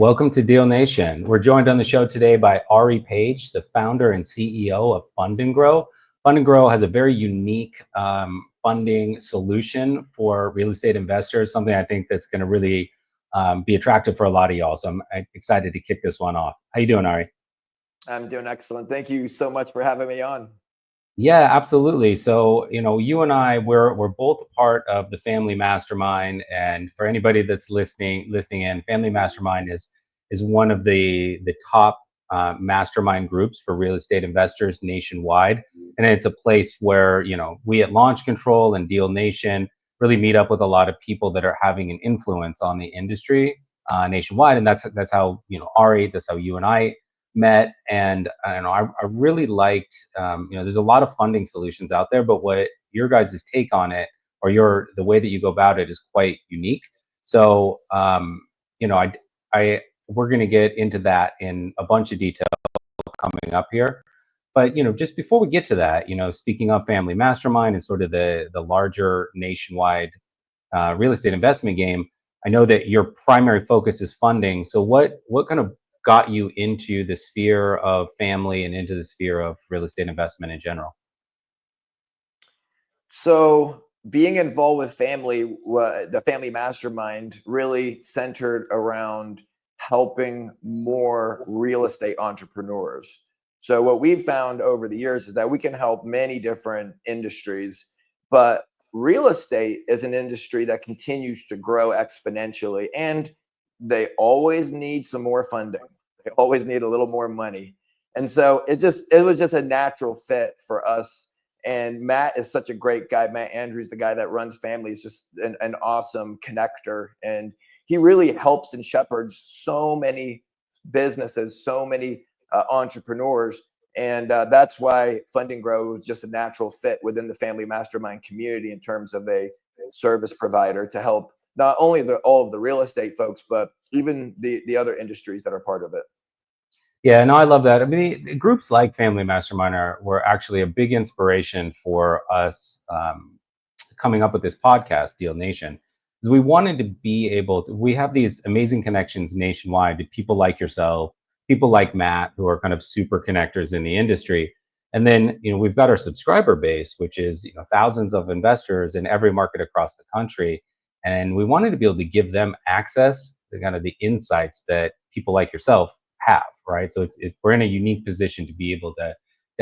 Welcome to Deal Nation. We're joined on the show today by Ari Page, the founder and CEO of Fund and Grow. Fund and Grow has a very unique funding solution for real estate investors, something I think that's going to really be attractive for a lot of y'all. So I'm excited to kick this one off. How you doing, Ari? I'm doing excellent. Thank you so much for having me on. Yeah, absolutely. So, you and I, we're both a part of the Family Mastermind, and for anybody that's listening in, Family Mastermind is one of the top mastermind groups for real estate investors nationwide, and it's a place where we at Launch Control and Deal Nation really meet up with a lot of people that are having an influence on the industry nationwide, and that's how Ari, that's how you and I met. And I really liked there's a lot of funding solutions out there, but what your guys' take on it, or the way that you go about it, is quite unique. So I we're going to get into that in a bunch of detail coming up here, but just before we get to that, speaking of Family Mastermind and sort of the larger nationwide real estate investment game, I know that your primary focus is funding. So what kind of got you into the sphere of family and into the sphere of real estate investment in general? So being involved with family, the Family Mastermind really centered around helping more real estate entrepreneurs. So what we've found over the years is that we can help many different industries, but real estate is an industry that continues to grow exponentially, and they always need some more funding. They always need a little more money. And so it was just a natural fit for us. And Matt is such a great guy. Matt Andrews, the guy that runs Family, is just an awesome connector. And he really helps and shepherds so many businesses, so many entrepreneurs. And that's why Fund and Grow was just a natural fit within the Family Mastermind community in terms of a service provider to help not only all of the real estate folks, but even the other industries that are part of it. Yeah, no, I love that. I mean, groups like Family Mastermind were actually a big inspiration for us coming up with this podcast, Deal Nation, because we wanted to be able to. We have these amazing connections nationwide to people like yourself, people like Matt, who are kind of super connectors in the industry, and then we've got our subscriber base, which is thousands of investors in every market across the country, and we wanted to be able to give them access to kind of the insights that people like yourself have, right? So we're in a unique position to be able to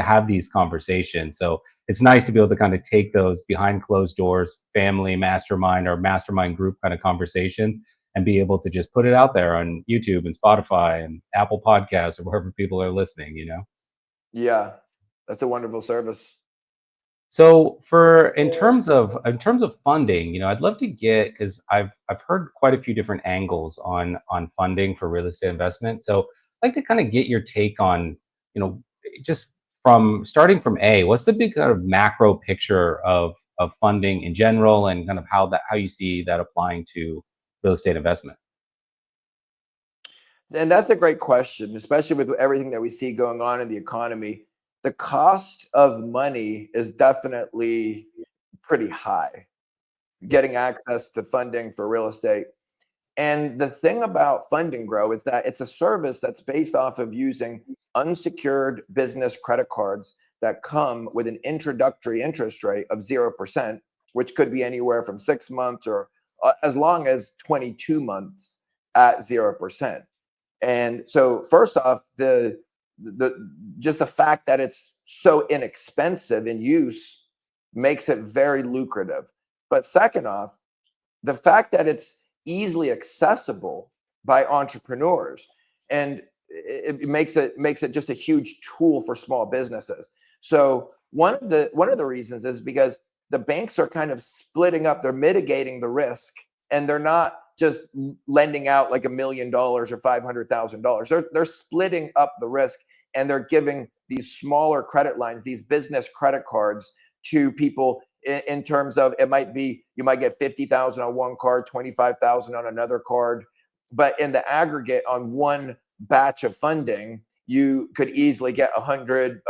have these conversations. So it's nice to be able to kind of take those behind closed doors, family mastermind or mastermind group kind of conversations, and be able to just put it out there on YouTube and Spotify and Apple Podcasts or wherever people are listening. Yeah, that's a wonderful service. So in terms of funding, I'd love to get, because I've heard quite a few different angles on funding for real estate investment. So I'd like to kind of get your take on, just from starting from what's the big kind of macro picture of funding in general, and kind of how you see that applying to real estate investment? And that's a great question, especially with everything that we see going on in the economy. The cost of money is definitely pretty high, getting access to funding for real estate. And the thing about Fund and Grow is that it's a service that's based off of using unsecured business credit cards that come with an introductory interest rate of 0%, which could be anywhere from 6 months or as long as 22 months at 0%. And so first off, just the fact that it's so inexpensive in use makes it very lucrative. But second off, the fact that it's easily accessible by entrepreneurs, and it makes it just a huge tool for small businesses. So one of the reasons is because the banks are kind of splitting up, they're mitigating the risk, and they're not just lending out like $1 million or $500,000. They're splitting up the risk, and they're giving these smaller credit lines, these business credit cards, to people in terms of, it might be, you might get 50,000 on one card, 25,000 on another card, but in the aggregate on one batch of funding, you could easily get 100,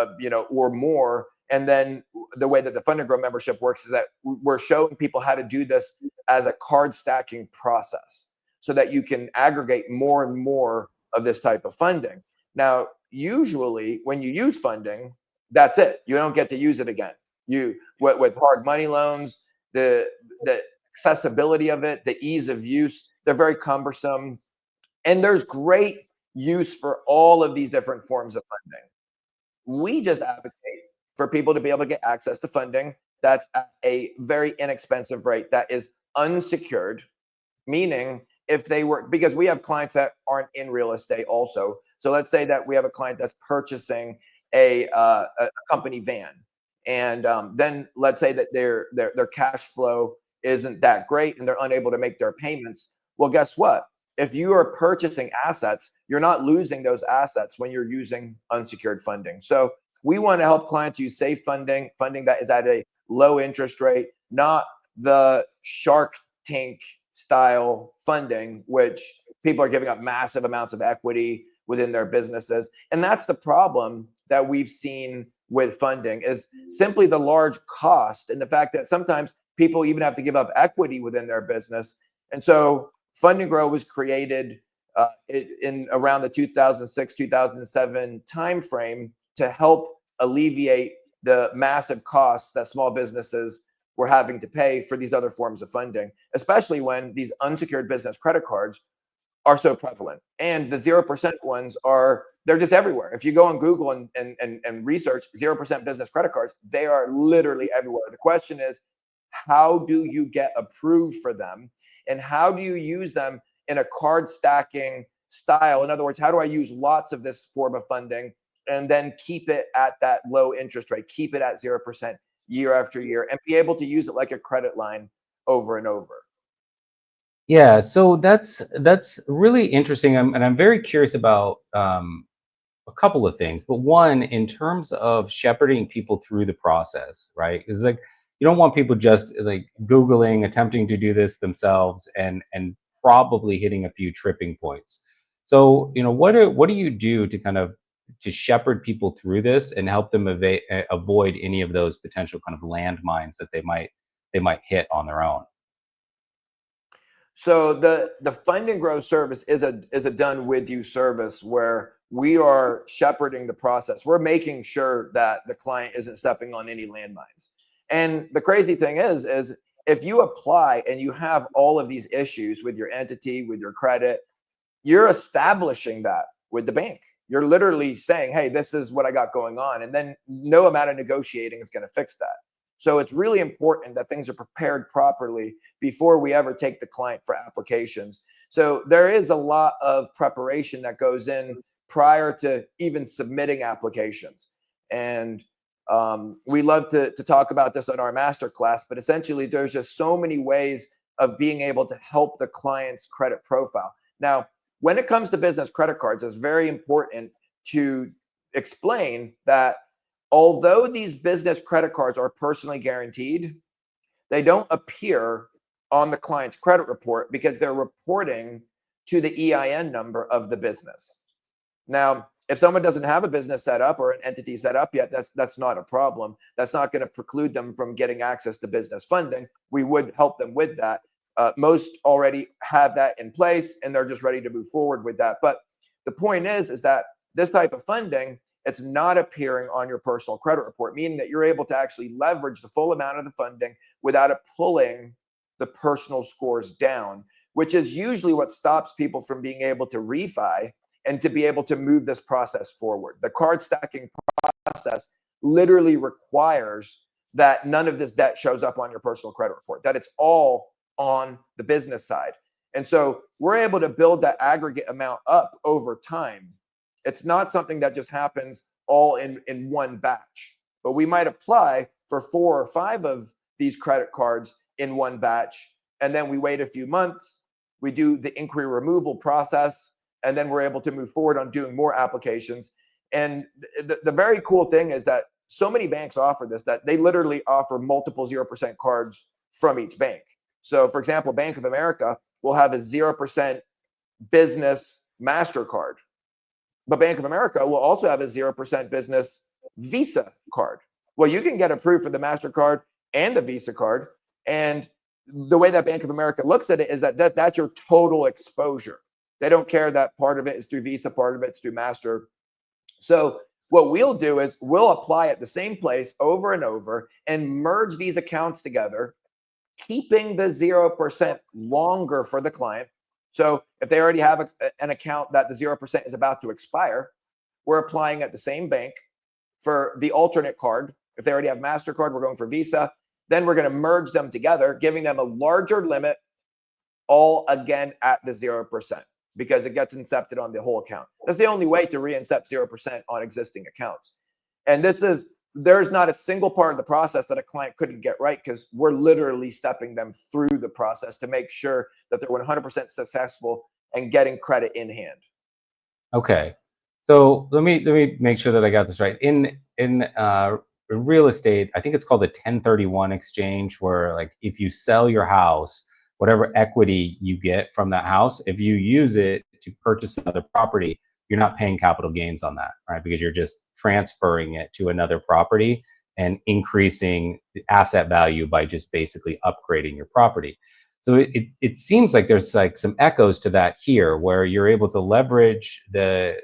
or more. And then the way that the Fund and Grow membership works is that we're showing people how to do this as a card stacking process. so that you can aggregate more and more of this type of funding. Now, usually when you use funding, that's it. You don't get to use it again. You with hard money loans, the accessibility of it, the ease of use, they're very cumbersome. And there's great use for all of these different forms of funding. We just advocate for people to be able to get access to funding that's at a very inexpensive rate, that is unsecured, meaning if they were, because we have clients that aren't in real estate also. So let's say that we have a client that's purchasing a company van, and then let's say that their cash flow isn't that great and they're unable to make their payments. Well, guess what? If you are purchasing assets, you're not losing those assets when you're using unsecured funding. So we want to help clients use safe funding, funding that is at a low interest rate, not the Shark Tank style funding, which people are giving up massive amounts of equity within their businesses. And that's the problem that we've seen with funding, is simply the large cost and the fact that sometimes people even have to give up equity within their business. And so Fund and Grow was created in around the 2006, 2007 timeframe to help alleviate the massive costs that small businesses were having to pay for these other forms of funding, especially when these unsecured business credit cards are so prevalent. And the 0% ones they're just everywhere. If you go on Google and research 0% business credit cards, they are literally everywhere. The question is, how do you get approved for them? And how do you use them in a card stacking style? In other words, how do I use lots of this form of funding and then keep it at that low interest rate, keep it at 0% year after year, and be able to use it like a credit line over and over? Yeah, so that's really interesting, and I'm very curious about a couple of things. But one, in terms of shepherding people through the process, right? Is like you don't want people just like Googling, attempting to do this themselves, and probably hitting a few tripping points. So, what do you do to kind of to shepherd people through this and help them avoid any of those potential kind of landmines that they might hit on their own? So the Fund and Grow service is a done with you service where we are shepherding the process. We're making sure that the client isn't stepping on any landmines. And the crazy thing is if you apply and you have all of these issues with your entity, with your credit, you're establishing that with the bank. You're literally saying, hey, this is what I got going on. And then no amount of negotiating is going to fix that. So it's really important that things are prepared properly before we ever take the client for applications. So there is a lot of preparation that goes in prior to even submitting applications. And we love to talk about this on our masterclass, but essentially there's just so many ways of being able to help the client's credit profile. Now, when it comes to business credit cards, it's very important to explain that although these business credit cards are personally guaranteed, they don't appear on the client's credit report because they're reporting to the EIN number of the business. Now, if someone doesn't have a business set up or an entity set up yet, that's not a problem. That's not going to preclude them from getting access to business funding. We would help them with that. Most already have that in place and they're just ready to move forward with that. But the point is that this type of funding, it's not appearing on your personal credit report, meaning that you're able to actually leverage the full amount of the funding without it pulling the personal scores down, which is usually what stops people from being able to refi and to be able to move this process forward. The card stacking process literally requires that none of this debt shows up on your personal credit report, that it's all on the business side. And so we're able to build that aggregate amount up over time. It's not something that just happens all in one batch, but we might apply for 4 or 5 of these credit cards in one batch. And then we wait a few months, we do the inquiry removal process, and then we're able to move forward on doing more applications. And the very cool thing is that so many banks offer this, that they literally offer multiple 0% cards from each bank. So for example, Bank of America will have a 0% business MasterCard, but Bank of America will also have a 0% business Visa card. Well, you can get approved for the MasterCard and the Visa card, and the way that Bank of America looks at it is that's your total exposure. They don't care that part of it is through Visa, part of it's through Master. So what we'll do is we'll apply at the same place over and over and merge these accounts together, keeping the 0% longer for the client. So if they already have an account that the 0% is about to expire, we're applying at the same bank for the alternate card. If they already have MasterCard, we're going for Visa. Then we're going to merge them together, giving them a larger limit, all again at the 0%, because it gets incepted on the whole account. That's the only way to re-incept 0% on existing accounts. And there's not a single part of the process that a client couldn't get right, because we're literally stepping them through the process to make sure that they're 100% successful and getting credit in hand. Okay. So let me make sure that I got this right. In real estate, I think it's called a 1031 exchange, where like if you sell your house, whatever equity you get from that house, if you use it to purchase another property, you're not paying capital gains on that, right? Because you're just transferring it to another property and increasing the asset value by just basically upgrading your property. So it seems like there's like some echoes to that here, where you're able to leverage the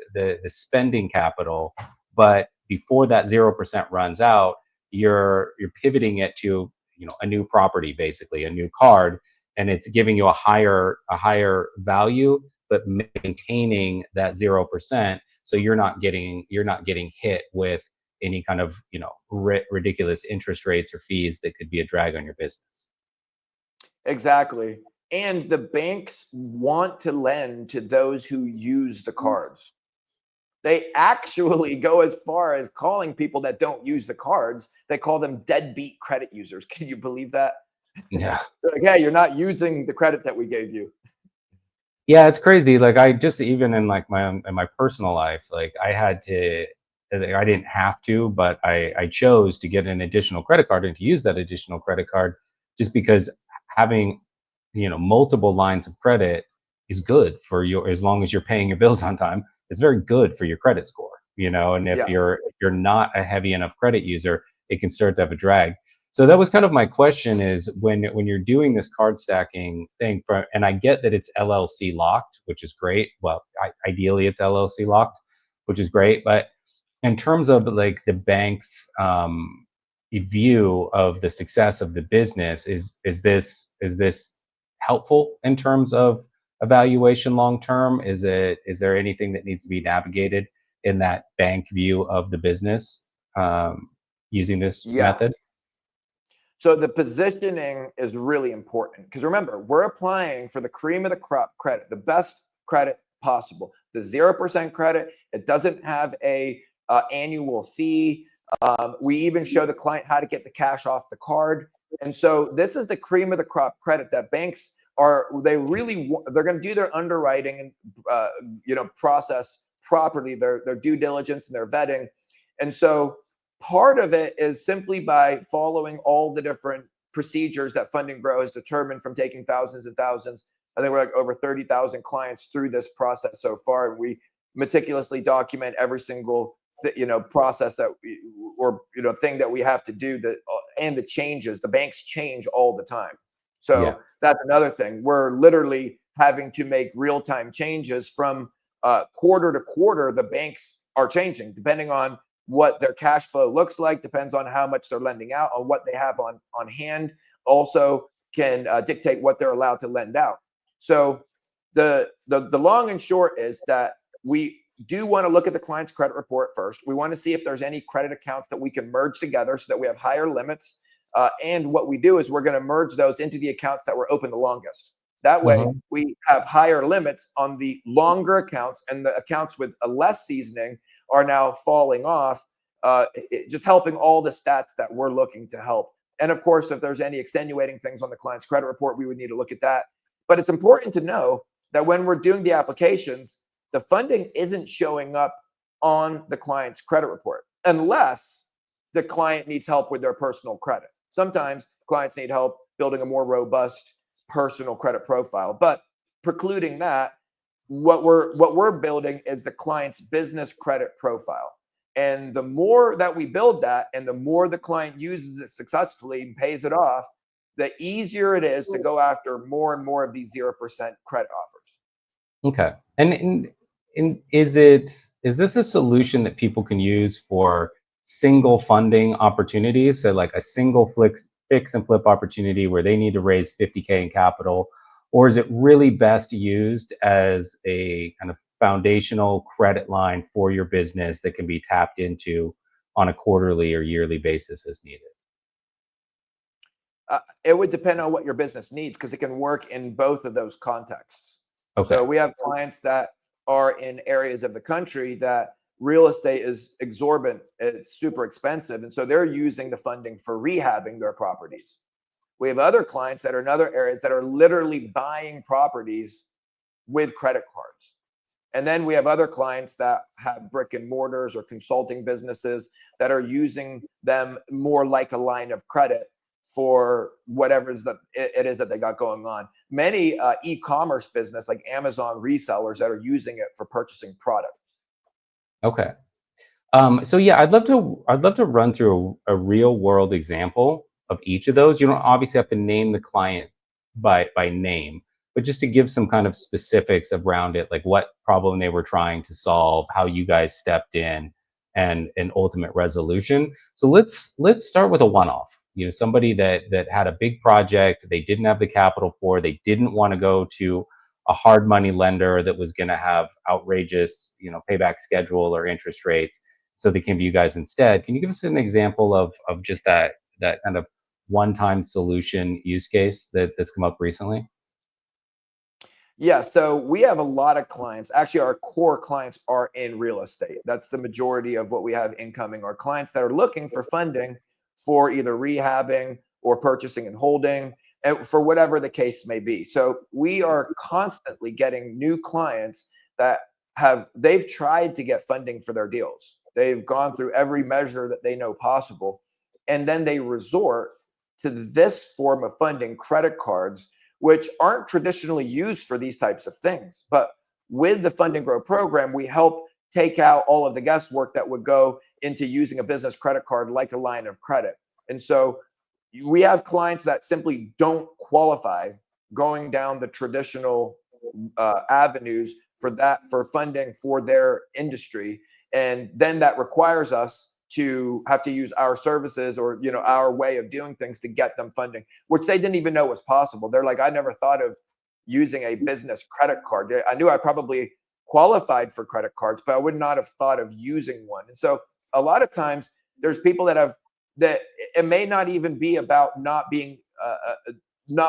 spending capital, but before that 0% runs out, you're pivoting it to, you know, a new property, basically a new card, and it's giving you a higher value, but maintaining that 0%, so you're not getting hit with any kind of, you know, ridiculous interest rates or fees that could be a drag on your business. Exactly. And the banks want to lend to those who use the cards. They actually go as far as calling people that don't use the cards, they call them deadbeat credit users. Can you believe that? Yeah. They're like, hey, you're not using the credit that we gave you. Yeah, it's crazy. Like I just, even in like in my personal life, like I didn't have to, but I chose to get an additional credit card and to use that additional credit card, just because having, you know, multiple lines of credit is good for your, as long as you're paying your bills on time, it's very good for your credit score, you know. And Yeah. if you're not a heavy enough credit user, it can start to have a drag. So that was kind of my question, is when you're doing this card stacking thing, and I get that it's LLC locked, which is great. Well, ideally it's LLC locked, which is great. But in terms of like the bank's view of the success of the business, is this helpful in terms of evaluation long term? Is there anything that needs to be navigated in that bank view of the business using this Yeah. method? So the positioning is really important, because remember, we're applying for the cream of the crop credit, the best credit possible. The 0% credit, it doesn't have a annual fee. We even show the client how to get the cash off the card. And so this is the cream of the crop credit that banks they're going to do their underwriting and process properly, their due diligence and their vetting. And so part of it is simply by following all the different procedures that Fund and Grow has determined from taking thousands and thousands. I think we're like over 30,000 clients through this process so far. And we meticulously document every single process that thing that we have to do, and the changes. The banks change all the time. So Yeah. that's another thing. We're literally having to make real-time changes from quarter to quarter. The banks are changing depending on what their cash flow looks like, depends on how much they're lending out, on what they have on hand, also can dictate what they're allowed to lend out. So the long and short is that we do want to look at the client's credit report first. We want to see if there's any credit accounts that we can merge together so that we have higher limits. And what we do is we're going to merge those into the accounts that were open the longest. That way, we have higher limits on the longer accounts, and the accounts with a less seasoning are now falling off, just helping all the stats that we're looking to help. And of course, if there's any extenuating things on the client's credit report, we would need to look at that. But it's important to know that when we're doing the applications, the funding isn't showing up on the client's credit report unless the client needs help with their personal credit. Sometimes clients need help building a more robust personal credit profile. But precluding that, what we're building is the client's business credit profile. And the more that we build that, and the more the client uses it successfully and pays it off, the easier it is to go after more and more of these 0% credit offers. Okay. And is this a solution that people can use for single funding opportunities? So like a single fix and flip opportunity where they need to raise 50K in capital, or is it really best used as a kind of foundational credit line for your business that can be tapped into on a quarterly or yearly basis as needed? It would depend on what your business needs because it can work in both of those contexts. So Okay. we have clients that are in areas of the country that real estate is exorbitant, it's super expensive. And so they're using the funding for rehabbing their properties. We have other clients that are in other areas that are literally buying properties with credit cards. And then we have other clients that have brick and mortars or consulting businesses that are using them more like a line of credit for whatever it is that they got going on. Many e-commerce business like Amazon resellers that are using it for purchasing product. Okay. So yeah, I'd love to run through a real world example of each of those. You don't obviously have to name the client by name, but just to give some kind of specifics around it, like what problem they were trying to solve, how you guys stepped in, and an ultimate resolution. So let's start with a one-off. Somebody that had a big project, they didn't have the capital for, they didn't want to go to a hard money lender that was going to have outrageous, payback schedule or interest rates. So they came to you guys instead. Can you give us an example of just that kind of one-time solution use case that's come up recently? Yeah, so we have a lot of clients. Actually, our core clients are in real estate. That's the majority of what we have incoming. Our clients that are looking for funding for either rehabbing or purchasing and holding, and for whatever the case may be. So we are constantly getting new clients that they've tried to get funding for their deals. They've gone through every measure that they know possible, and then they resort to this form of funding, credit cards, which aren't traditionally used for these types of things. But with the Fund and Grow program, we help take out all of the guesswork that would go into using a business credit card like a line of credit. And so we have clients that simply don't qualify going down the traditional avenues for funding for their industry. And then that requires us to have to use our services or our way of doing things to get them funding, which they didn't even know was possible. They're like, I never thought of using a business credit card. I knew I probably qualified for credit cards, but I would not have thought of using one. And so a lot of times there's people that it may not even be about not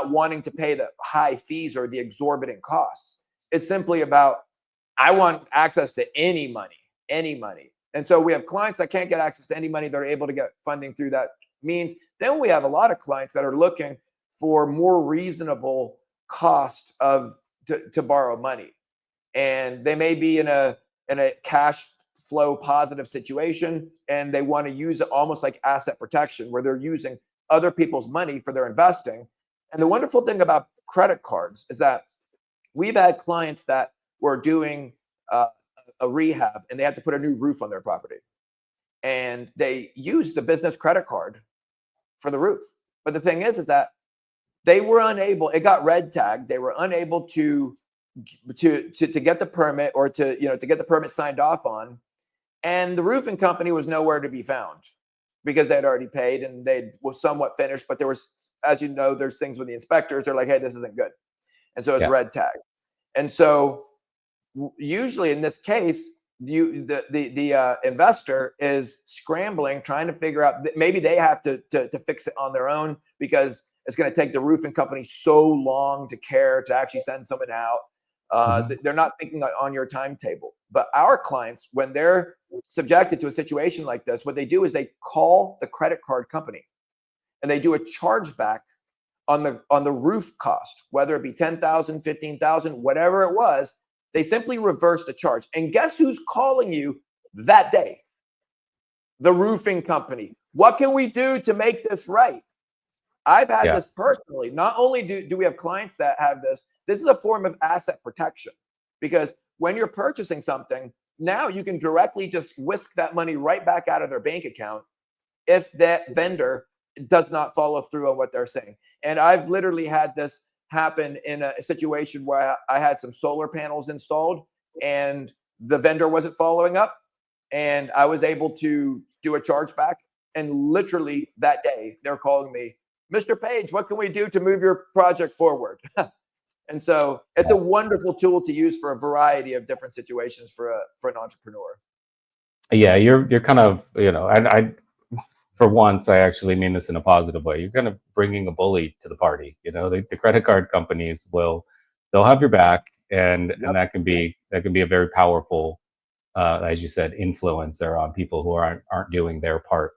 wanting to pay the high fees or the exorbitant costs. It's simply about, I want access to any money. And so we have clients that can't get access to any money. They're able to get funding through that means. Then we have a lot of clients that are looking for more reasonable cost to borrow money. And they may be in a cash flow positive situation, and they want to use it almost like asset protection, where they're using other people's money for their investing. And the wonderful thing about credit cards is that we've had clients that were doing a rehab and they had to put a new roof on their property, and they used the business credit card for the roof. But the thing is that they were unable, it got red tagged. They were unable to get the permit, or to get the permit signed off on. And the roofing company was nowhere to be found because they had already paid and they was somewhat finished. But there was, as you know, there's things with the inspectors. They're like, hey, this isn't good. And so it's Yeah. red tag. And so usually in this case, the investor is scrambling, trying to figure out that maybe they have to fix it on their own, because it's going to take the roofing company so long to care to actually send someone out. They're not thinking on your timetable. But our clients, when they're subjected to a situation like this, what they do is they call the credit card company and they do a chargeback on the roof cost, whether it be 10,000, 15,000, whatever it was. They simply reverse the charge. And guess who's calling you that day? The roofing company. What can we do to make this right? I've had Yeah. this personally. Not only do we have clients that have this is a form of asset protection, because when you're purchasing something, now you can directly just whisk that money right back out of their bank account if that vendor does not follow through on what they're saying. And I've literally had this happen in a situation where I had some solar panels installed and the vendor wasn't following up, and I was able to do a chargeback. And literally that day, they're calling me, Mr. Page, what can we do to move your project forward? And so it's a wonderful tool to use for a variety of different situations for an entrepreneur. Yeah, you're kind of, I for once, I actually mean this in a positive way. You're kind of bringing a bully to the party. The credit card companies they'll have your back, and Yep. and that can be a very powerful, as you said, influencer on people who aren't doing their part.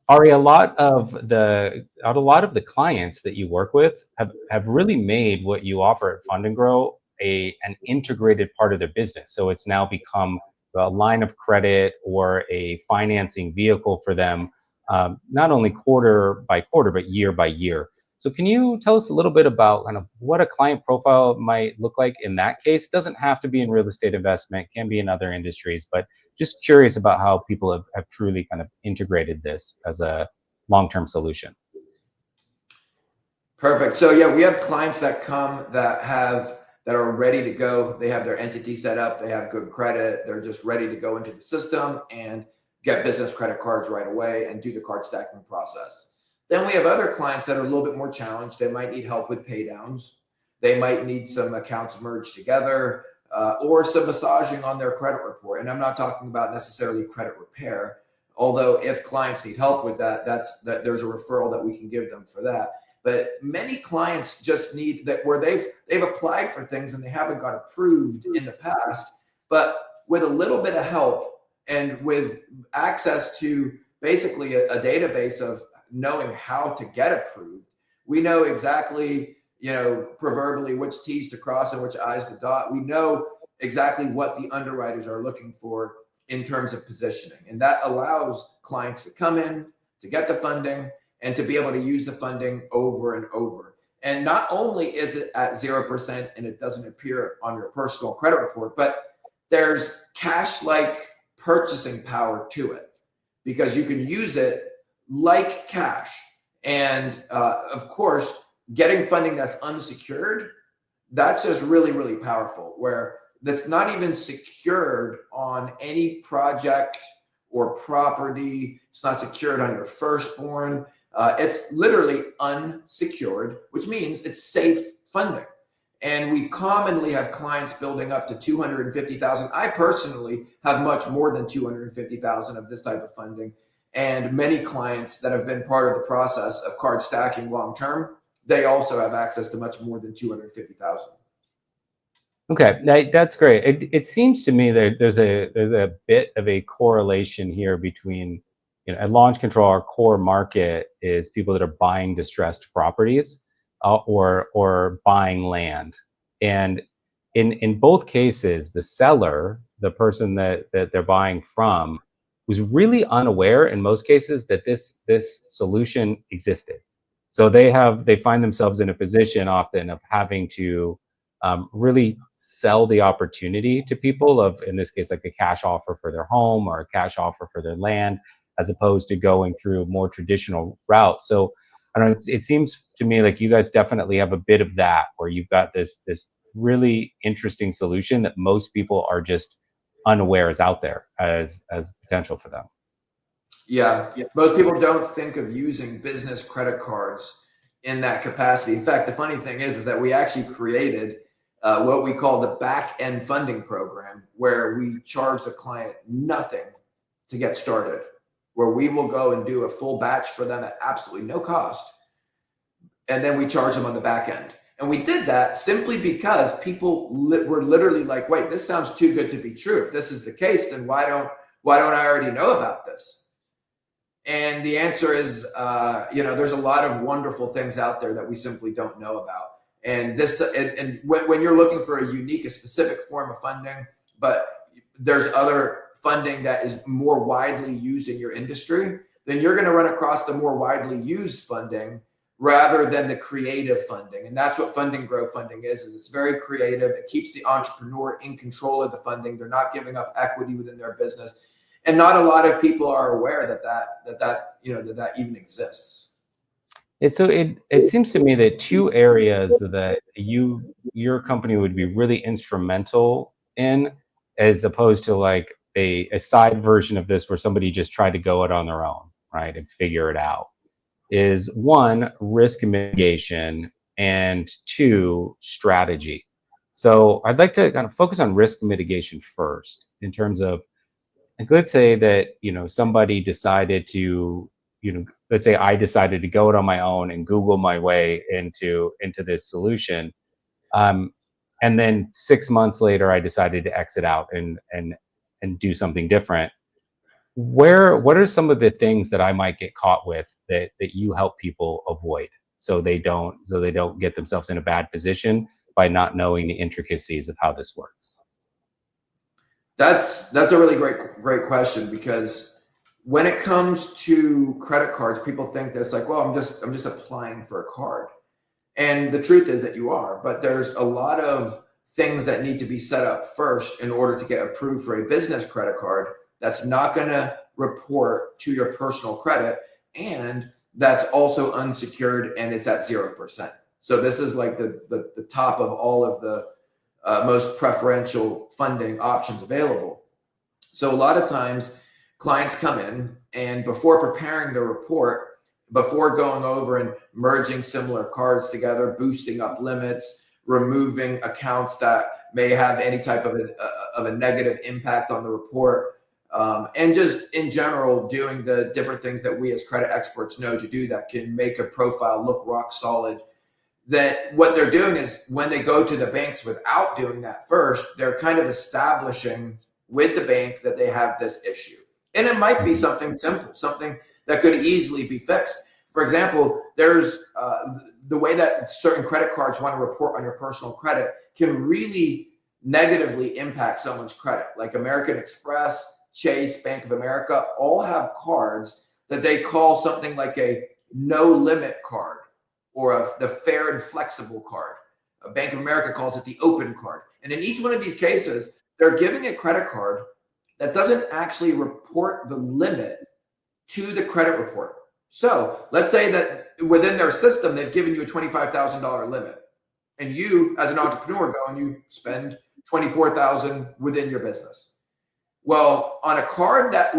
Ari, a lot of the clients that you work with have really made what you offer at Fund and Grow an integrated part of their business. So it's now become a line of credit or a financing vehicle for them, not only quarter by quarter, but year by year. So can you tell us a little bit about kind of what a client profile might look like in that case? It doesn't have to be in real estate investment, can be in other industries, but just curious about how people have truly kind of integrated this as a long-term solution. Perfect. So yeah, we have clients that come that are ready to go. They have their entity set up. They have good credit. They're just ready to go into the system and get business credit cards right away and do the card stacking process. Then we have other clients that are a little bit more challenged. They might need help with pay downs. They might need some accounts merged together, or some massaging on their credit report. And I'm not talking about necessarily credit repair, although if clients need help with that, there's a referral that we can give them for that. But many clients just need that, where they've applied for things and they haven't got approved in the past, but with a little bit of help and with access to basically a database of knowing how to get approved, we know exactly, proverbially which T's to cross and which I's to dot. We know exactly what the underwriters are looking for in terms of positioning. And that allows clients to come in, to get the funding, and to be able to use the funding over and over. And not only is it at 0% and it doesn't appear on your personal credit report, but there's cash-like purchasing power to it, because you can use it like cash. And of course, getting funding that's unsecured, that's just really, really powerful, where that's not even secured on any project or property. It's not secured on your firstborn. It's literally unsecured, which means it's safe funding. And we commonly have clients building up to 250,000. I personally have much more than 250,000 of this type of funding. And many clients that have been part of the process of card stacking long-term, they also have access to much more than 250,000. Okay, that's great. It seems to me that there's a bit of a correlation here between, at Launch Control, our core market is people that are buying distressed properties, or buying land. And in both cases, the seller, the person that they're buying from, was really unaware in most cases that this solution existed. So they find themselves in a position often of having to really sell the opportunity to people, of, in this case, like a cash offer for their home or a cash offer for their land, as opposed to going through a more traditional route. So I don't know, it seems to me like you guys definitely have a bit of that, where you've got this really interesting solution that most people are just unaware is out there as potential for them. Yeah, most people don't think of using business credit cards in that capacity. In fact, the funny thing is that we actually created what we call the back end funding program, where we charge the client nothing to get started, where we will go and do a full batch for them at absolutely no cost. And then we charge them on the back end. And we did that simply because people were literally like, wait, this sounds too good to be true. If this is the case, then why don't I already know about this? And the answer is, there's a lot of wonderful things out there that we simply don't know about. And when you're looking for a unique, a specific form of funding, but there's other funding that is more widely used in your industry, then you're going to run across the more widely used funding rather than the creative funding. And that's what Fund and Grow funding is it's very creative. It keeps the entrepreneur in control of the funding. They're not giving up equity within their business. And not a lot of people are aware that even exists. So it seems to me that two areas that your company would be really instrumental in, as opposed to like a side version of this where somebody just tried to go it on their own, right, and figure it out, is one, risk mitigation, and two, strategy. So I'd like to kind of focus on risk mitigation first, in terms of, like, let's say that, somebody decided to, let's say I decided to go it on my own and Google my way into this solution. Um, and then 6 months later, I decided to exit out and do something different. What are some of the things that I might get caught with that you help people avoid, so they don't get themselves in a bad position by not knowing the intricacies of how this works? That's a really great question, because when it comes to credit cards, people think that it's like, well, I'm just applying for a card. And the truth is that you are, but there's a lot of things that need to be set up first in order to get approved for a business credit card that's not going to report to your personal credit, and that's also unsecured, and it's at 0%. So this is like the top of all of the most preferential funding options available. So a lot of times clients come in, and before preparing the report, before going over and merging similar cards together, boosting up limits, removing accounts that may have any type of a negative impact on the report, and just in general doing the different things that we as credit experts know to do that can make a profile look rock solid, that what they're doing is, when they go to the banks without doing that first, they're kind of establishing with the bank that they have this issue. And it might be Mhm. something simple, something that could easily be fixed. For example, there's the way that certain credit cards want to report on your personal credit can really negatively impact someone's credit. Like American Express, Chase, Bank of America all have cards that they call something like a no limit card, or the fair and flexible card. Bank of America calls it the open card. And in each one of these cases, they're giving a credit card that doesn't actually report the limit to the credit report. So let's say that within their system, they've given you a $25,000 limit, and you as an entrepreneur go and you spend 24,000 within your business. Well, on a card that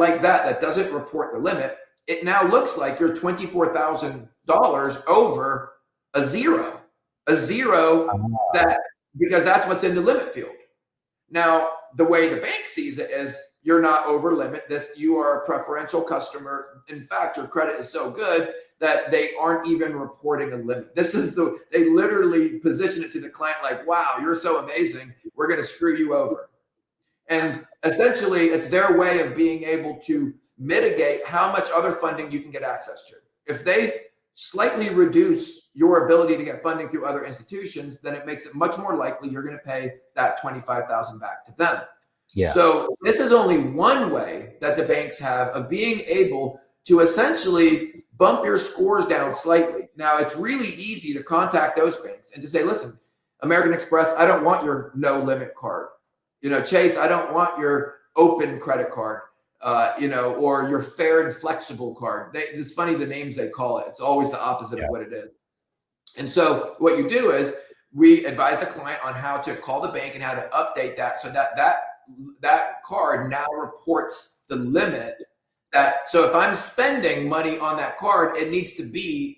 doesn't report the limit, it now looks like you're $24,000 over a zero, that, because that's what's in the limit field. Now, the way the bank sees it is, you're not over limit. You are a preferential customer. In fact, your credit is so good that they aren't even reporting a limit. They literally position it to the client like, wow, you're so amazing, we're going to screw you over. And essentially, it's their way of being able to mitigate how much other funding you can get access to. If they slightly reduce your ability to get funding through other institutions, then it makes it much more likely you're going to pay that $25,000 back to them. Yeah. So this is only one way that the banks have of being able to essentially bump your scores down slightly. Now, it's really easy to contact those banks and to say, listen, American Express, I don't want your no limit card. Chase, I don't want your open credit card, or your fair and flexible card. It's funny the names they call it. It's always the opposite of what it is. And so what you do is, we advise the client on how to call the bank and how to update that, so that card now reports the limit. So if I'm spending money on that card, it needs to be,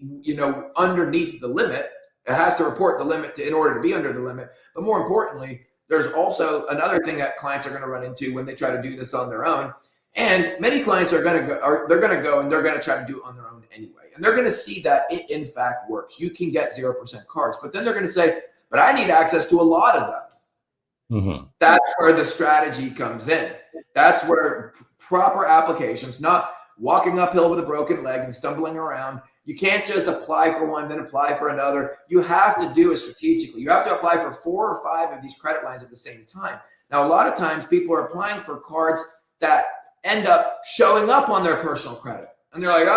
underneath the limit. It has to report the limit in order to be under the limit. But more importantly, there's also another thing that clients are going to run into when they try to do this on their own. And many clients are going to go and they're going to try to do it on their own anyway. And they're going to see that it in fact works. You can get 0% cards, but then they're going to say, but I need access to a lot of them. Mm-hmm. That's where the strategy comes in. That's where proper applications, not walking uphill with a broken leg and stumbling around. You can't just apply for one, then apply for another. You have to do it strategically. You have to apply for 4 or 5 of these credit lines at the same time. Now, a lot of times people are applying for cards that end up showing up on their personal credit. And they're like,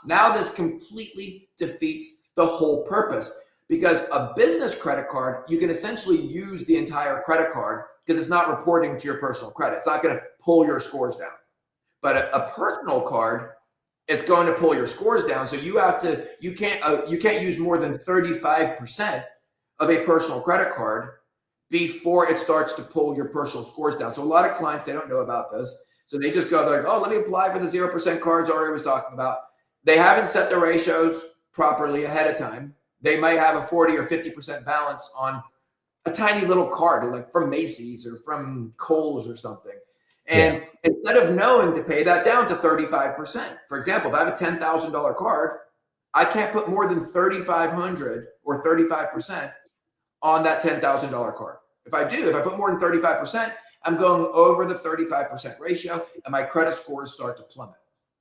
now this completely defeats the whole purpose. Because a business credit card, you can essentially use the entire credit card because it's not reporting to your personal credit. It's not going to pull your scores down. But a personal card, it's going to pull your scores down. So you can't use more than 35% of a personal credit card before it starts to pull your personal scores down. So a lot of clients, they don't know about this. So they just go, they're like, oh, let me apply for the 0% cards Ari was talking about. They haven't set the ratios properly ahead of time. They might have a 40 or 50% balance on a tiny little card, like from Macy's or from Kohl's or something. And instead of knowing to pay that down to 35%, for example, if I have a $10,000 card, I can't put more than 3,500 or 35% on that $10,000 card. If I put more than 35%, I'm going over the 35% ratio and my credit scores start to plummet.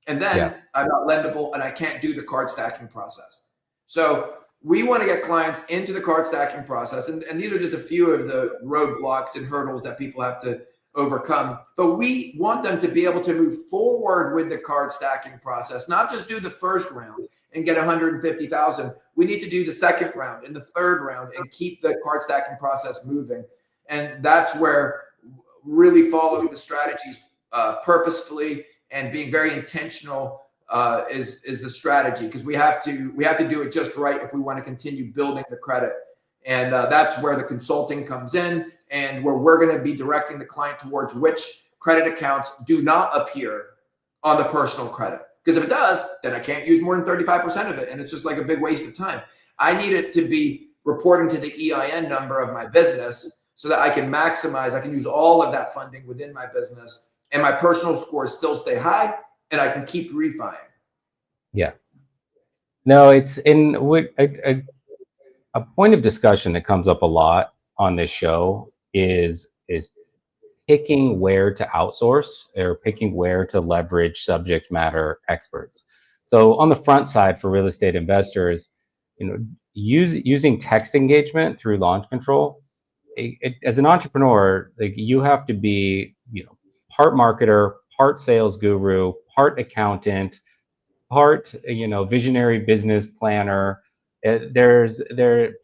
And then I'm not lendable and I can't do the card stacking process. So we want to get clients into the card stacking process. And these are just a few of the roadblocks and hurdles that people have to overcome. But we want them to be able to move forward with the card stacking process, not just do the first round and get 150,000. We need to do the second round and the third round and keep the card stacking process moving. And that's where really following the strategies purposefully and being very intentional is the strategy, because we have to do it just right if we want to continue building the credit. And that's where the consulting comes in, and where we're going to be directing the client towards which credit accounts do not appear on the personal credit. Because if it does, then I can't use more than 35% of it, and it's just like a big waste of time. I need it to be reporting to the EIN number of my business so that I can maximize, I can use all of that funding within my business, and my personal scores still stay high, and I can keep refining. Yeah. No, it's in a point of discussion that comes up a lot on this show is picking where to outsource or picking where to leverage subject matter experts. So on the front side for real estate investors, using text engagement through launch control. As an entrepreneur, like, you have to be, part marketer, part sales guru, part accountant, part, visionary business planner. There's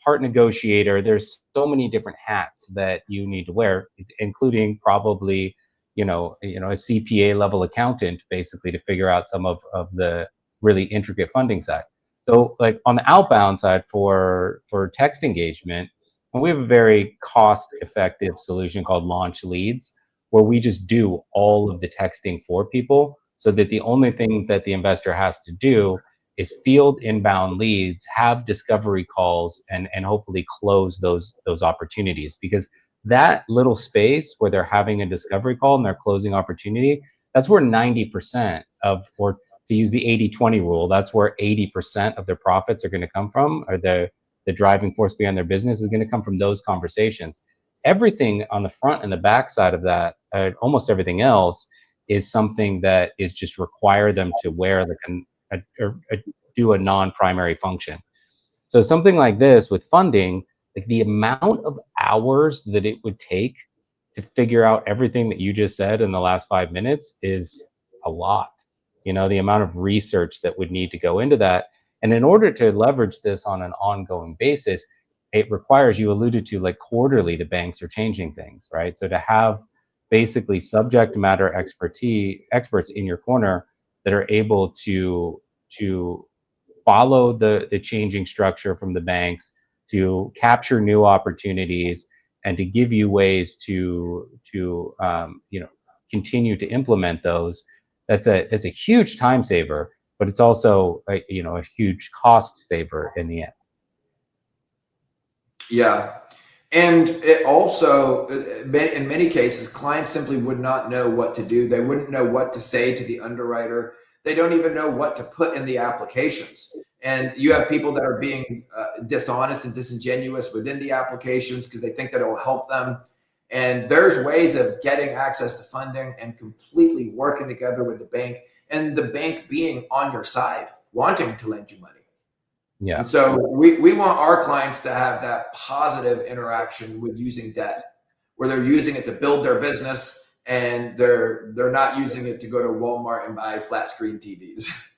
part negotiator. There's so many different hats that you need to wear, including probably, a CPA level accountant, basically, to figure out some of the really intricate funding side. So, like, on the outbound side for text engagement, we have a very cost effective solution called Launch Leads, where we just do all of the texting for people, so that the only thing that the investor has to do is field inbound leads, have discovery calls, and hopefully close those opportunities. Because that little space where they're having a discovery call and they're closing opportunity, that's where 90% of, or to use the 80-20 rule, that's where 80% of their profits are going to come from, or the driving force behind their business is going to come from those conversations. Everything on the front and the back side of that, almost everything else, is something that is just require them to wear do a non-primary function. So something like this with funding, like, the amount of hours that it would take to figure out everything that you just said in the last 5 minutes is a lot. The amount of research that would need to go into that. And in order to leverage this on an ongoing basis, it requires, you alluded to, like, quarterly, the banks are changing things, right? So to have basically subject matter experts in your corner that are able to follow the changing structure from the banks, to capture new opportunities, and to give you ways to continue to implement those. That's a huge time saver, but it's also a huge cost saver in the end. Yeah. And it also, in many cases, clients simply would not know what to do. They wouldn't know what to say to the underwriter. They don't even know what to put in the applications. And you have people that are being dishonest and disingenuous within the applications because they think that it will help them. And there's ways of getting access to funding and completely working together with the bank, and the bank being on your side, wanting to lend you money. Yeah. And so we want our clients to have that positive interaction with using debt, where they're using it to build their business, and they're not using it to go to Walmart and buy flat screen TVs.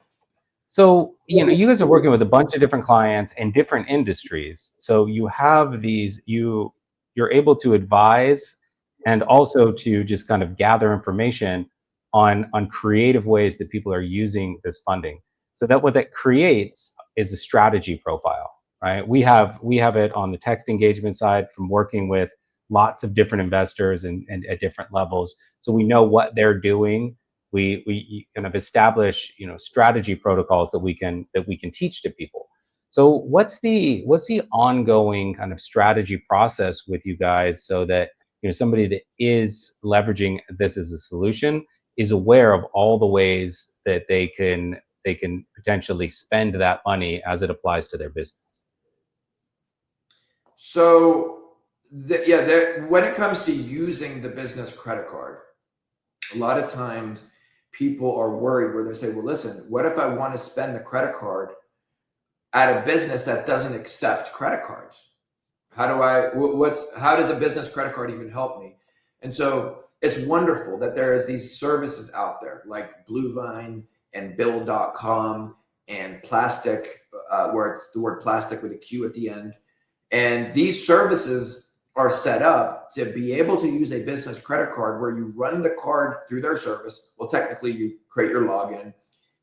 So, you guys are working with a bunch of different clients in different industries. So you have these, you're able to advise and also to just kind of gather information on creative ways that people are using this funding. So that what that creates is a strategy profile, right? We have it on the text engagement side from working with lots of different investors and at different levels. So we know what they're doing. We kind of establish, strategy protocols that we can teach to people. So what's the ongoing kind of strategy process with you guys so that somebody that is leveraging this as a solution is aware of all the ways that they can potentially spend that money as it applies to their business? So, when it comes to using the business credit card, a lot of times people are worried where they say, well, listen, what if I want to spend the credit card at a business that doesn't accept credit cards? How does a business credit card even help me? And so it's wonderful that there is these services out there like Bluevine and Bill.com and Plastic, where it's the word plastic with a Q at the end. And these services are set up to be able to use a business credit card where you run the card through their service. Well, technically you create your login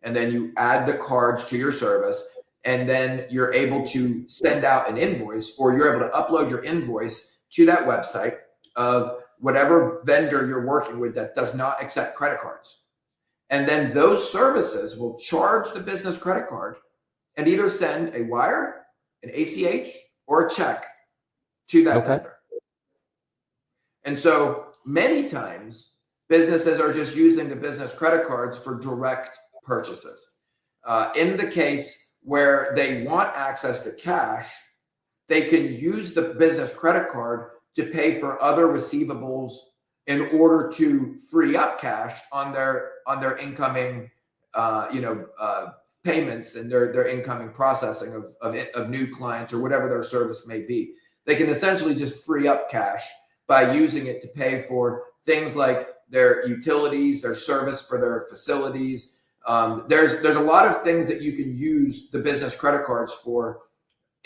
and then you add the cards to your service. And then you're able to send out an invoice, or you're able to upload your invoice to that website of whatever vendor you're working with that does not accept credit cards. And then those services will charge the business credit card and either send a wire, an ACH, or a check to that Okay. vendor. And so many times businesses are just using the business credit cards for direct purchases. In the case where they want access to cash, they can use the business credit card to pay for other receivables in order to free up cash on their incoming payments and their incoming processing of new clients or whatever their service may be. They can essentially just free up cash by using it to pay for things like their utilities, their service for their facilities. There's a lot of things that you can use the business credit cards for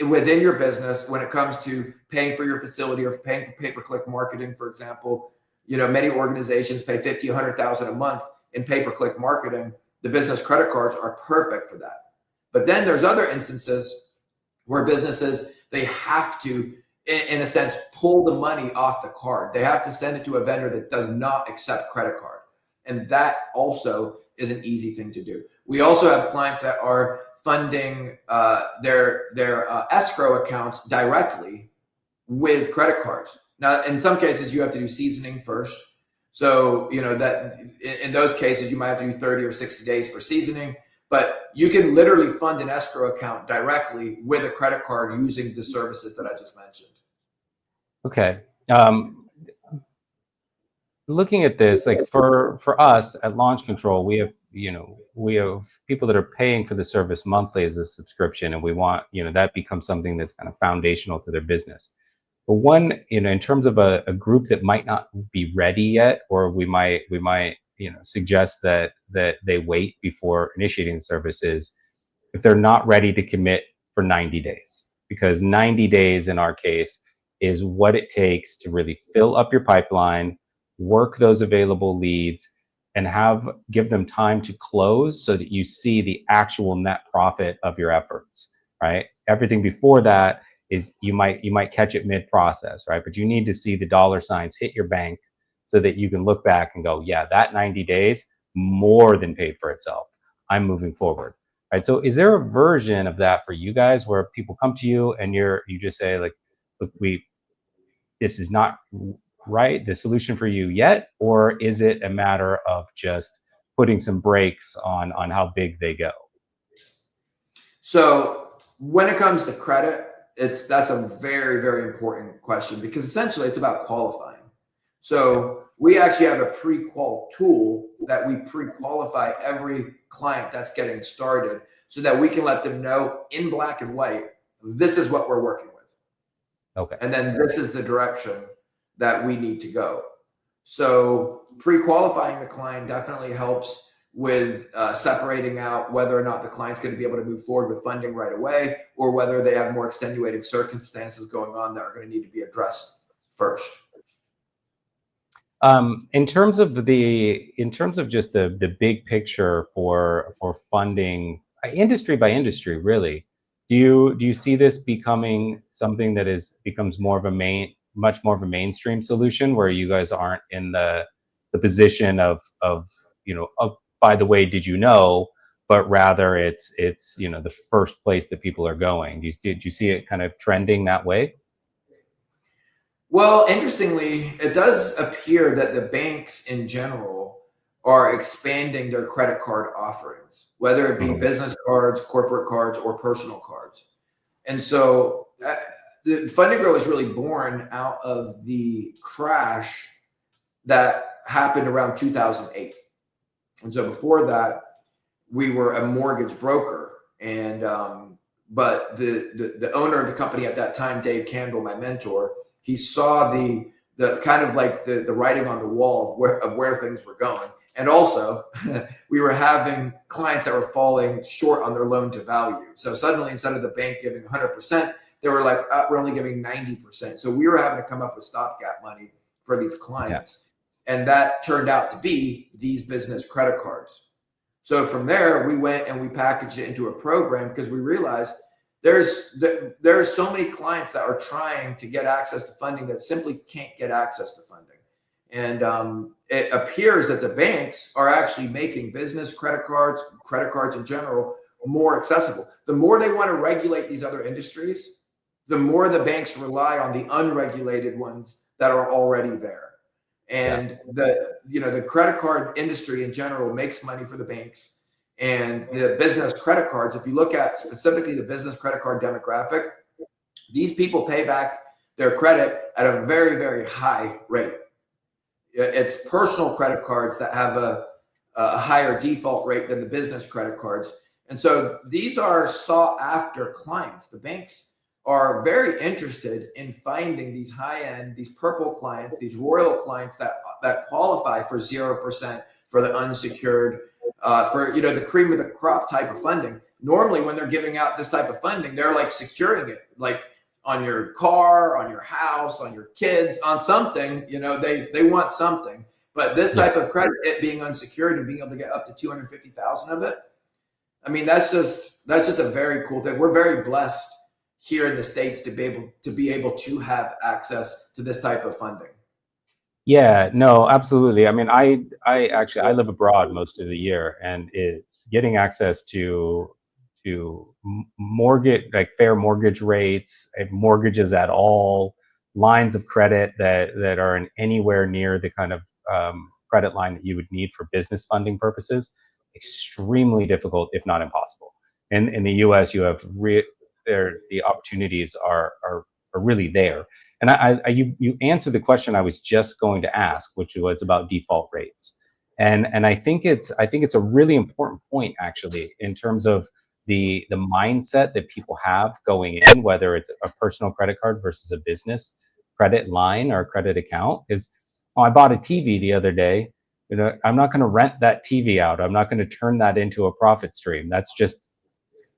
within your business when it comes to paying for your facility or paying for pay-per-click marketing, for example. Many organizations pay $50,000, $100,000 a month in pay-per-click marketing. The business credit cards are perfect for that. But then there's other instances where businesses, they have to, in a sense, pull the money off the card. They have to send it to a vendor that does not accept credit card. And that also is an easy thing to do. We also have clients that are funding their escrow accounts directly with credit cards. Now, in some cases, you have to do seasoning first. So, that in those cases, you might have to do 30 or 60 days for seasoning, but you can literally fund an escrow account directly with a credit card using the services that I just mentioned. Okay. Looking at this, like for us at Launch Control, we have people that are paying for the service monthly as a subscription, and we want that becomes something that's kind of foundational to their business. But one, in terms of a group that might not be ready yet, or we might suggest that they wait before initiating the services if they're not ready to commit for 90 days, because 90 days in our case is what it takes to really fill up your pipeline, work those available leads, and give them time to close so that you see the actual net profit of your efforts, right? Everything before that is you might catch it mid-process, right? But you need to see the dollar signs hit your bank so that you can look back and go, yeah, that 90 days more than paid for itself. I'm moving forward. Right. So is there a version of that for you guys where people come to you and you just say, like, look, this is not right, the solution for you yet? Or is it a matter of just putting some brakes on how big they go? So when it comes to credit, that's a very, very important question, because essentially it's about qualifying. So we actually have a pre-qual tool that we pre-qualify every client that's getting started so that we can let them know in black and white, this is what we're working with. Okay. And then this is the direction that we need to go. So pre-qualifying the client definitely helps with separating out whether or not the client's going to be able to move forward with funding right away, or whether they have more extenuating circumstances going on that are going to need to be addressed first. In terms of just the big picture for funding, industry by industry, really, do you see this becoming something that becomes more of a much more of a mainstream solution, where you guys aren't in the position of by the way, did you know, but rather it's the first place that people are going. Do you see it kind of trending that way? Well, interestingly, it does appear that the banks in general are expanding their credit card offerings, whether it be Mhm. business cards, corporate cards, or personal cards. And so the Fund and Grow is really born out of the crash that happened around 2008. And so before that, we were a mortgage broker. And but the owner of the company at that time, Dave Candle, my mentor, he saw the kind of like the writing on the wall of where things were going. And also, we were having clients that were falling short on their loan to value. So suddenly, instead of the bank giving 100%, they were like, we're only giving 90%. So we were having to come up with stopgap money for these Yeah. clients. And that turned out to be these business credit cards. So from there, we went and we packaged it into a program because we realized there's so many clients that are trying to get access to funding that simply can't get access to funding. And it appears that the banks are actually making business credit cards in general, more accessible. The more they want to regulate these other industries, the more the banks rely on the unregulated ones that are already there. Yeah. And the credit card industry in general makes money for the banks, and the business credit cards, if you look at specifically the business credit card demographic, these people pay back their credit at a very, very high rate. It's personal credit cards that have a higher default rate than the business credit cards. And so these are sought after clients. The banks are very interested in finding these high end, these purple clients, these royal clients that qualify for 0%, for the unsecured, for the cream of the crop type of funding. Normally, when they're giving out this type of funding, they're like securing it, like on your car, on your house, on your kids, on something. They want something. But this Yeah. type of credit, it being unsecured and being able to get up to 250,000 of it, I mean, that's just a very cool thing. We're very blessed here in the States to be able to have access to this type of funding. Yeah, no, absolutely. I mean, I live abroad most of the year, and it's getting access to mortgage, like fair mortgage rates, mortgages at all, lines of credit that are in anywhere near the kind of credit line that you would need for business funding purposes. Extremely difficult, if not impossible. In the U.S., you have the opportunities are really there. And you answered the question I was just going to ask, which was about default rates. And I think it's a really important point, actually, in terms of the mindset that people have going in, whether it's a personal credit card versus a business credit line or credit account. Is, oh, I bought a TV the other day. I'm not going to rent that TV out. I'm not going to turn that into a profit stream. That's just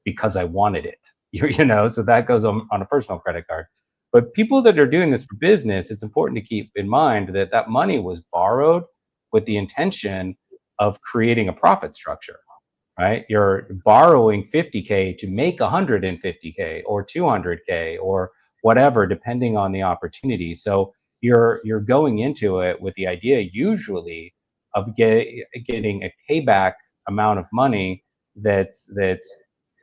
because I wanted it. So that goes on a personal credit card. But people that are doing this for business, it's important to keep in mind that that money was borrowed with the intention of creating a profit structure, right? You're borrowing 50K to make 150K or 200K or whatever, depending on the opportunity. So you're going into it with the idea usually of getting a payback amount of money that's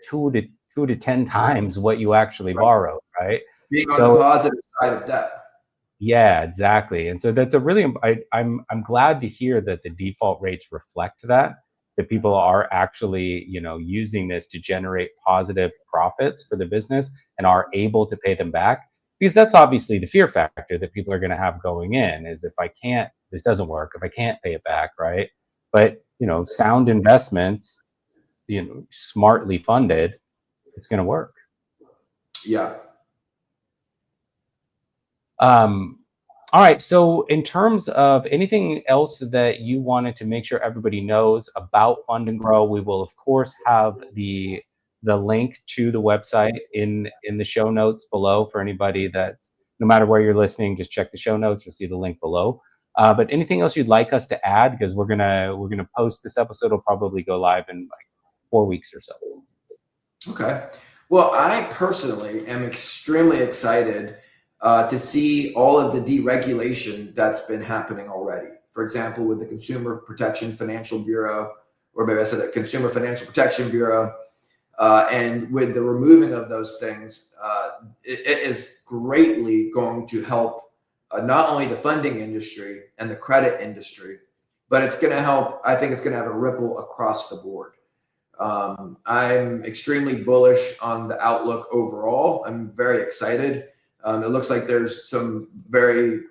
two to 10 times what you actually Right. borrowed, right? Being on the So positive side of debt. yeah, exactly. And so that's a really, I'm glad to hear that the default rates reflect that people are actually, using this to generate positive profits for the business and are able to pay them back. Because that's obviously the fear factor that people are going to have going in, is if I can't, this doesn't work, if I can't pay it back, right? But, sound investments, smartly funded, it's going to work. Yeah. Um, all right. So, in terms of anything else that you wanted to make sure everybody knows about Fund and Grow, we will of course have the link to the website in the show notes below for anybody that's, no matter where you're listening, just check the show notes. You'll see the link below. But anything else you'd like us to add? Because we're gonna post this episode. Will probably go live in like 4 weeks or so. Okay. Well, I personally am extremely excited to see all of the deregulation that's been happening already. For example, with the Consumer Protection Financial Bureau, or maybe I said the Consumer Financial Protection Bureau, and with the removing of those things, it is greatly going to help not only the funding industry and the credit industry, but it's going to help. I think it's going to have a ripple across the board. I'm extremely bullish on the outlook overall. I'm very excited. It looks like there's some very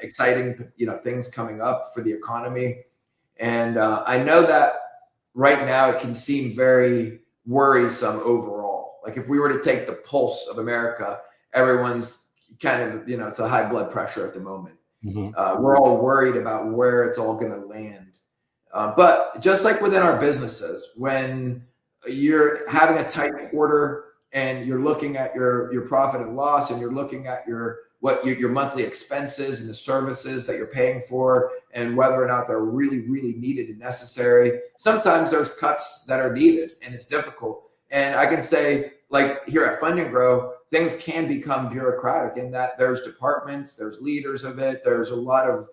exciting, things coming up for the economy, and I know that right now it can seem very worrisome overall. Like if we were to take the pulse of America, everyone's kind of, it's a high blood pressure at the moment. We're all worried about where it's all going to land. But just like within our businesses, when you're having a tight quarter and you're looking at your profit and loss, and you're looking at your monthly expenses and the services that you're paying for, and whether or not they're really, really needed and necessary, sometimes there's cuts that are needed, and it's difficult. And I can say, like here at Fund and Grow, things can become bureaucratic in that there's departments, there's leaders of it, there's a lot of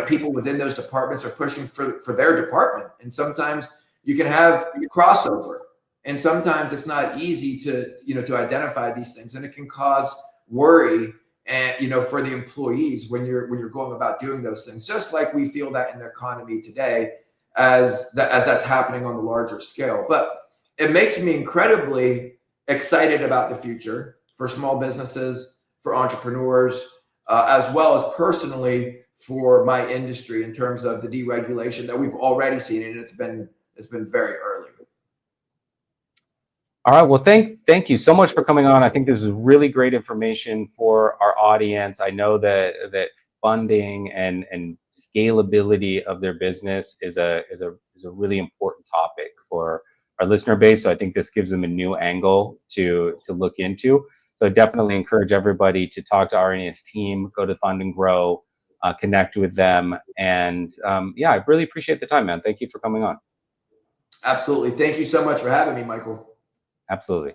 people within those departments are pushing for their department, and sometimes you can have crossover, and sometimes it's not easy to identify these things, and it can cause worry and for the employees when you're going about doing those things, just like we feel that in the economy today as that's happening on the larger scale. But it makes me incredibly excited about the future for small businesses, for entrepreneurs, as well as personally for my industry in terms of the deregulation that we've already seen, and it's been very early. All right. Well, thank you so much for coming on. I think this is really great information for our audience. I know that funding and scalability of their business is a really important topic for our listener base. So I think this gives them a new angle to look into. So I definitely encourage everybody to talk to Ari and his team, go to Fund and Grow, connect with them. And yeah, I really appreciate the time, man. Thank you for coming on. Absolutely. Thank you so much for having me, Michael. Absolutely.